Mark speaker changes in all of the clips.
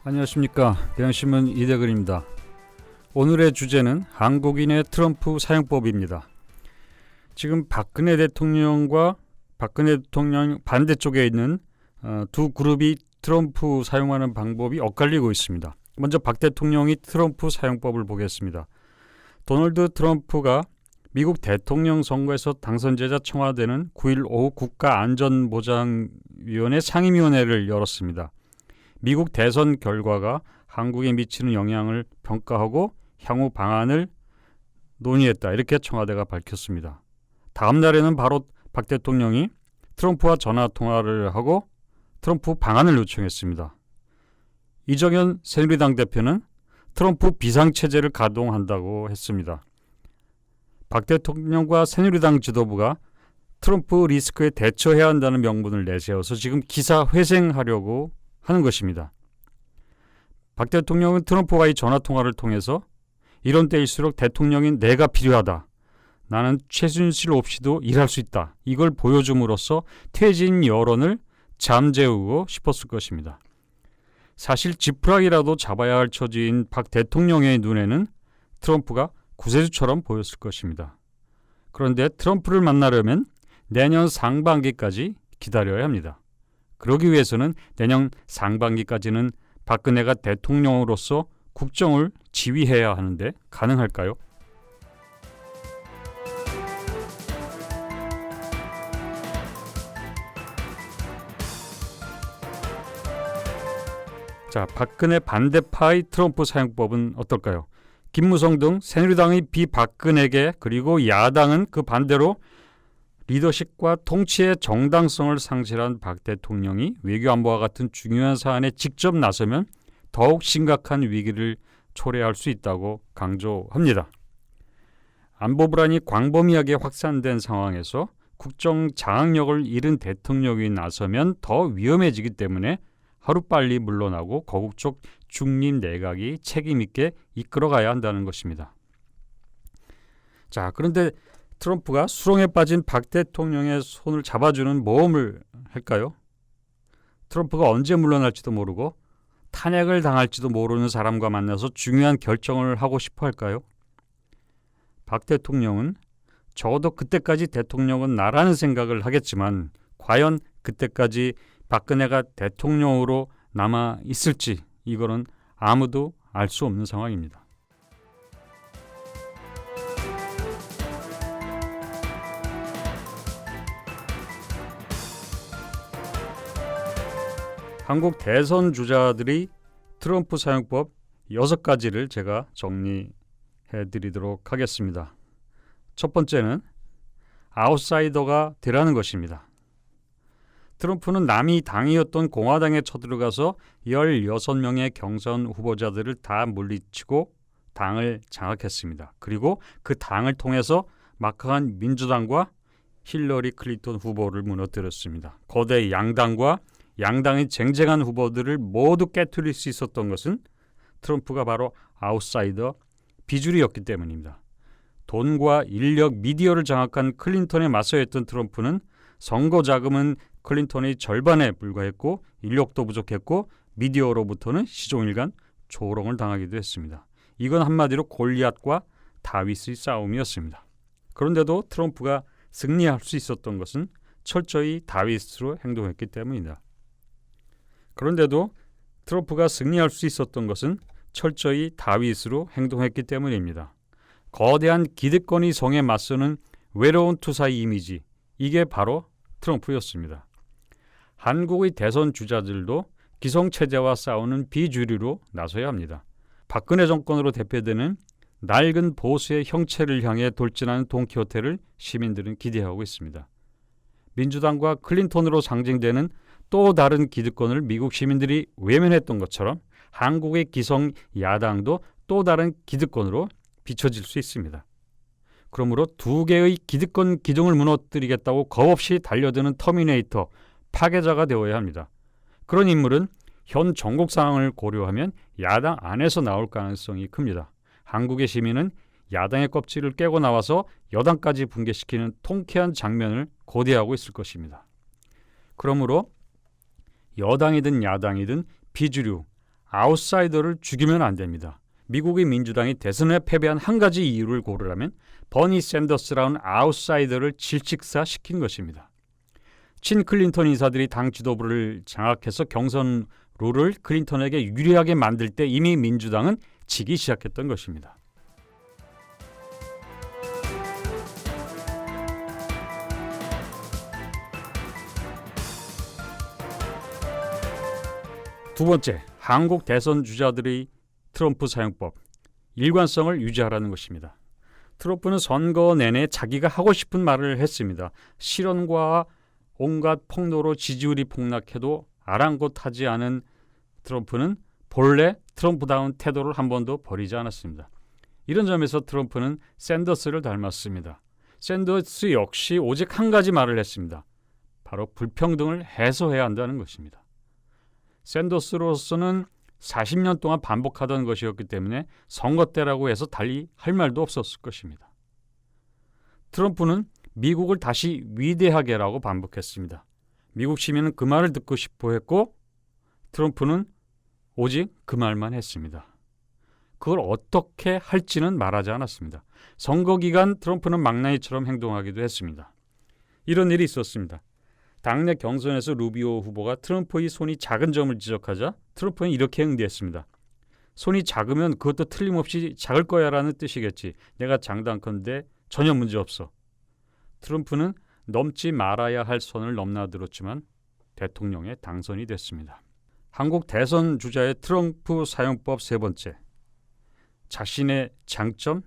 Speaker 1: 안녕하십니까. 경향신문 이대근입니다. 오늘의 주제는 한국인의 트럼프 사용법입니다. 지금 박근혜 대통령과 박근혜 대통령 반대쪽에 있는 두 그룹이 트럼프 사용하는 방법이 엇갈리고 있습니다. 먼저 박 대통령이 트럼프 사용법을 보겠습니다. 도널드 트럼프가 미국 대통령 선거에서 당선되자 청와대는 9일 오후 국가안전보장위원회 상임위원회를 열었습니다. 미국 대선 결과가 한국에 미치는 영향을 평가하고 향후 방안을 논의했다. 이렇게 청와대가 밝혔습니다. 다음 날에는 바로 박 대통령이 트럼프와 전화통화를 하고 트럼프 방안을 요청했습니다. 이정현 새누리당 대표는 트럼프 비상체제를 가동한다고 했습니다. 박 대통령과 새누리당 지도부가 트럼프 리스크에 대처해야 한다는 명분을 내세워서 지금 기사회생하려고 하는 것입니다. 박 대통령은 트럼프와의 전화통화를 통해서 이런 때일수록 대통령인 내가 필요하다. 나는 최순실 없이도 일할 수 있다. 이걸 보여줌으로써 퇴진 여론을 잠재우고 싶었을 것입니다. 사실 지푸라기라도 잡아야 할 처지인 박 대통령의 눈에는 트럼프가 구세주처럼 보였을 것입니다. 그런데 트럼프를 만나려면 내년 상반기까지 기다려야 합니다. 그러기 위해서는 내년 상반기까지는 박근혜가 대통령으로서 국정을 지휘해야 하는데 가능할까요? 자, 박근혜 반대파의 트럼프 사용법은 어떨까요? 김무성 등 새누리당의 비박근혜계 그리고 야당은 그 반대로 리더십과 통치의 정당성을 상실한 박 대통령이 외교안보와 같은 중요한 사안에 직접 나서면 더욱 심각한 위기를 초래할 수 있다고 강조합니다. 안보 불안이 광범위하게 확산된 상황에서 국정 장악력을 잃은 대통령이 나서면 더 위험해지기 때문에 하루빨리 물러나고 거국적 중립 내각이 책임있게 이끌어가야 한다는 것입니다. 자, 그런데 트럼프가 수렁에 빠진 박 대통령의 손을 잡아주는 모험을 할까요? 트럼프가 언제 물러날지도 모르고 탄핵을 당할지도 모르는 사람과 만나서 중요한 결정을 하고 싶어 할까요? 박 대통령은 적어도 그때까지 대통령은 나라는 생각을 하겠지만 과연 그때까지 박근혜가 대통령으로 남아 있을지 이거는 아무도 알 수 없는 상황입니다. 한국 대선 주자들이 트럼프 사용법 6가지를 제가 정리해 드리도록 하겠습니다. 첫 번째는 아웃사이더가 되라는 것입니다. 트럼프는 남이 당이었던 공화당에 쳐들어가서 16명의 경선 후보자들을 다 물리치고 당을 장악했습니다. 그리고 그 당을 통해서 막강한 민주당과 힐러리 클린턴 후보를 무너뜨렸습니다. 거대 양당과 양당의 쟁쟁한 후보들을 모두 깨트릴 수 있었던 것은 트럼프가 바로 아웃사이더 비주류였기 때문입니다. 돈과 인력, 미디어를 장악한 클린턴에 맞서 했던 트럼프는 선거 자금은 클린턴의 절반에 불과했고 인력도 부족했고 미디어로부터는 시종일관 조롱을 당하기도 했습니다. 이건 한마디로 골리앗과 다윗의 싸움이었습니다. 그런데도 트럼프가 승리할 수 있었던 것은 철저히 다윗으로 행동했기 때문입니다. 그런데도 트럼프가 승리할 수 있었던 것은 철저히 다윗으로 행동했기 때문입니다. 거대한 기득권이 성에 맞서는 외로운 투사의 이미지, 이게 바로 트럼프였습니다. 한국의 대선 주자들도 기성체제와 싸우는 비주류로 나서야 합니다. 박근혜 정권으로 대표되는 낡은 보수의 형체를 향해 돌진하는 돈키호테를 시민들은 기대하고 있습니다. 민주당과 클린턴으로 상징되는 또 다른 기득권을 미국 시민들이 외면했던 것처럼 한국의 기성 야당도 또 다른 기득권으로 비춰질 수 있습니다. 그러므로 두 개의 기득권 기둥을 무너뜨리겠다고 겁없이 달려드는 터미네이터, 파괴자가 되어야 합니다. 그런 인물은 현 전국 상황을 고려하면 야당 안에서 나올 가능성이 큽니다. 한국의 시민은 야당의 껍질을 깨고 나와서 여당까지 붕괴시키는 통쾌한 장면을 고대하고 있을 것입니다. 그러므로 여당이든 야당이든 비주류, 아웃사이더를 죽이면 안 됩니다. 미국의 민주당이 대선에 패배한 한 가지 이유를 고르라면 버니 샌더스라는 아웃사이더를 질식사시킨 것입니다. 친 클린턴 인사들이 당 지도부를 장악해서 경선 룰을 클린턴에게 유리하게 만들 때 이미 민주당은 지기 시작했던 것입니다. 두 번째, 한국 대선 주자들의 트럼프 사용법, 일관성을 유지하라는 것입니다. 트럼프는 선거 내내 자기가 하고 싶은 말을 했습니다. 실언과 온갖 폭로로 지지율이 폭락해도 아랑곳하지 않은 트럼프는 본래 트럼프다운 태도를 한 번도 버리지 않았습니다. 이런 점에서 트럼프는 샌더스를 닮았습니다. 샌더스 역시 오직 한 가지 말을 했습니다. 바로 불평등을 해소해야 한다는 것입니다. 샌더스로서는 40년 동안 반복하던 것이었기 때문에 선거 때라고 해서 달리 할 말도 없었을 것입니다. 트럼프는 미국을 다시 위대하게라고 반복했습니다. 미국 시민은 그 말을 듣고 싶어 했고 트럼프는 오직 그 말만 했습니다. 그걸 어떻게 할지는 말하지 않았습니다. 선거 기간 트럼프는 망나니처럼 행동하기도 했습니다. 이런 일이 있었습니다. 당내 경선에서 루비오 후보가 트럼프의 손이 작은 점을 지적하자 트럼프는 이렇게 응대했습니다. 손이 작으면 그것도 틀림없이 작을 거야라는 뜻이겠지. 내가 장담컨대 전혀 문제없어. 트럼프는 넘지 말아야 할 선을 넘나들었지만 대통령에 당선이 됐습니다. 한국 대선 주자의 트럼프 사용법 세 번째, 자신의 장점,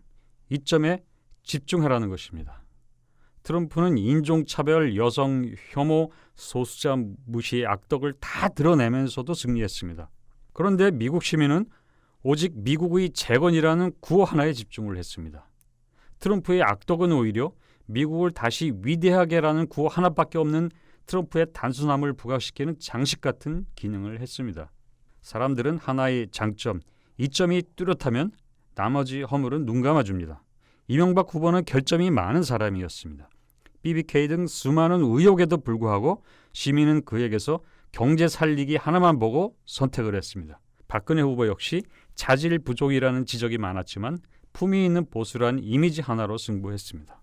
Speaker 1: 이점에 집중하라는 것입니다. 트럼프는 인종차별, 여성 혐오, 소수자 무시의 악덕을 다 드러내면서도 승리했습니다. 그런데 미국 시민은 오직 미국의 재건이라는 구호 하나에 집중을 했습니다. 트럼프의 악덕은 오히려 미국을 다시 위대하게라는 구호 하나밖에 없는 트럼프의 단순함을 부각시키는 장식 같은 기능을 했습니다. 사람들은 하나의 장점, 이점이 뚜렷하면 나머지 허물은 눈 감아줍니다. 이명박 후보는 결점이 많은 사람이었습니다. BBK 등 수많은 의혹에도 불구하고 시민은 그에게서 경제 살리기 하나만 보고 선택을 했습니다. 박근혜 후보 역시 자질 부족이라는 지적이 많았지만 품위 있는 보수란 이미지 하나로 승부했습니다.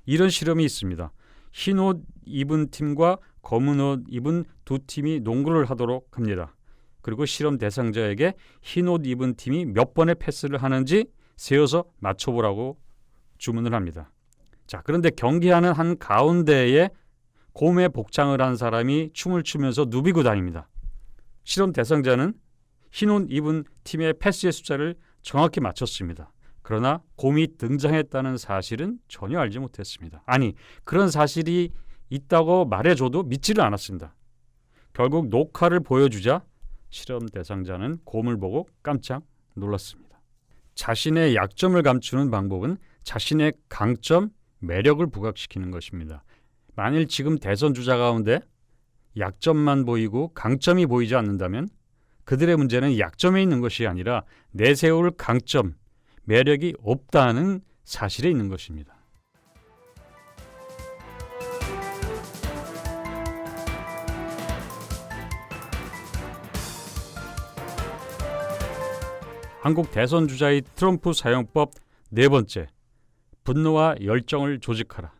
Speaker 1: 이런 실험이 있습니다. 흰 옷 입은 팀과 검은 옷 입은 두 팀이 농구를 하도록 합니다. 그리고 실험 대상자에게 흰 옷 입은 팀이 몇 번의 패스를 하는지 세어서 맞춰보라고 주문을 합니다. 자, 그런데 경기하는 한 가운데에 곰의 복장을 한 사람이 춤을 추면서 누비고 다닙니다. 실험 대상자는 흰 옷 입은 팀의 패스의 숫자를 정확히 맞췄습니다. 그러나 곰이 등장했다는 사실은 전혀 알지 못했습니다. 아니, 그런 사실이 있다고 말해줘도 믿지를 않았습니다. 결국 녹화를 보여주자 실험 대상자는 곰을 보고 깜짝 놀랐습니다. 자신의 약점을 감추는 방법은 자신의 강점, 매력을 부각시키는 것입니다. 만일 지금 대선 주자 가운데 약점만 보이고 강점이 보이지 않는다면 그들의 문제는 약점에 있는 것이 아니라 내세울 강점, 매력이 없다는 사실에 있는 것입니다. 한국 대선 주자의 트럼프 사용법 네 번째, 분노와 열정을 조직하라.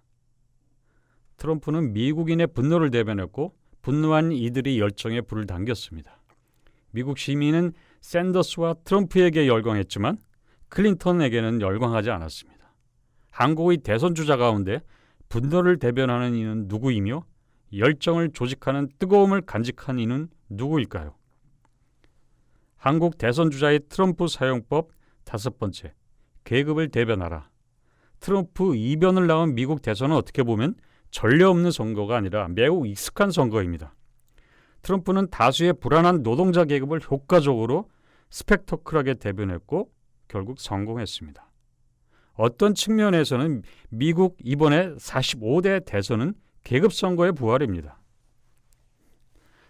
Speaker 1: 트럼프는 미국인의 분노를 대변했고 분노한 이들이 열정에 불을 당겼습니다. 미국 시민은 샌더스와 트럼프에게 열광했지만 클린턴에게는 열광하지 않았습니다. 한국의 대선 주자 가운데 분노를 대변하는 이는 누구이며 열정을 조직하는 뜨거움을 간직한 이는 누구일까요? 한국 대선 주자의 트럼프 사용법 다섯 번째, 계급을 대변하라. 트럼프 이변을 낳은 미국 대선은 어떻게 보면 전례 없는 선거가 아니라 매우 익숙한 선거입니다. 트럼프는 다수의 불안한 노동자 계급을 효과적으로 스펙터클하게 대변했고 결국 성공했습니다. 어떤 측면에서는 미국 이번에 45대 대선은 계급 선거의 부활입니다.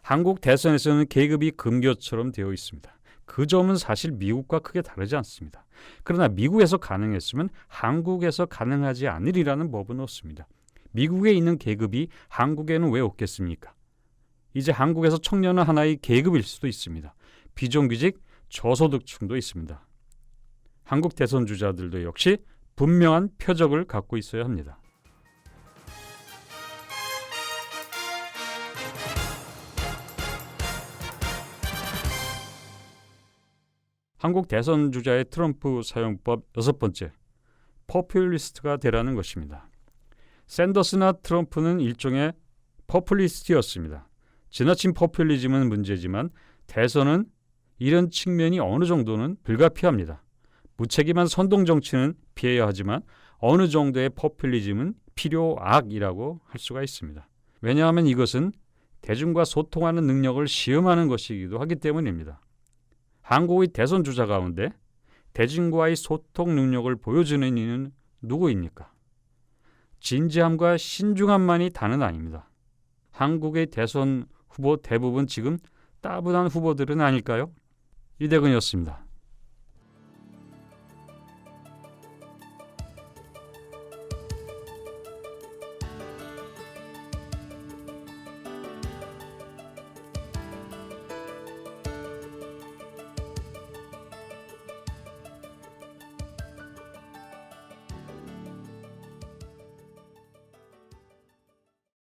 Speaker 1: 한국 대선에서는 계급이 금교처럼 되어 있습니다. 그 점은 사실 미국과 크게 다르지 않습니다. 그러나 미국에서 가능했으면 한국에서 가능하지 않으리라는 법은 없습니다. 미국에 있는 계급이 한국에는 왜 없겠습니까? 이제 한국에서 청년은 하나의 계급일 수도 있습니다. 비정규직, 저소득층도 있습니다. 한국 대선 주자들도 역시 분명한 표적을 갖고 있어야 합니다. 한국 대선 주자의 트럼프 사용법 6번째, 포퓰리스트가 되라는 것입니다. 샌더스나 트럼프는 일종의 포퓰리스트였습니다. 지나친 포퓰리즘은 문제지만 대선은 이런 측면이 어느 정도는 불가피합니다. 무책임한 선동 정치는 피해야 하지만 어느 정도의 포퓰리즘은 필요악이라고 할 수가 있습니다. 왜냐하면 이것은 대중과 소통하는 능력을 시험하는 것이기도 하기 때문입니다. 한국의 대선 주자 가운데 대중과의 소통 능력을 보여주는 이는 누구입니까? 진지함과 신중함만이 다는 아닙니다. 한국의 대선 후보 대부분 지금 따분한 후보들은 아닐까요? 이대근이었습니다.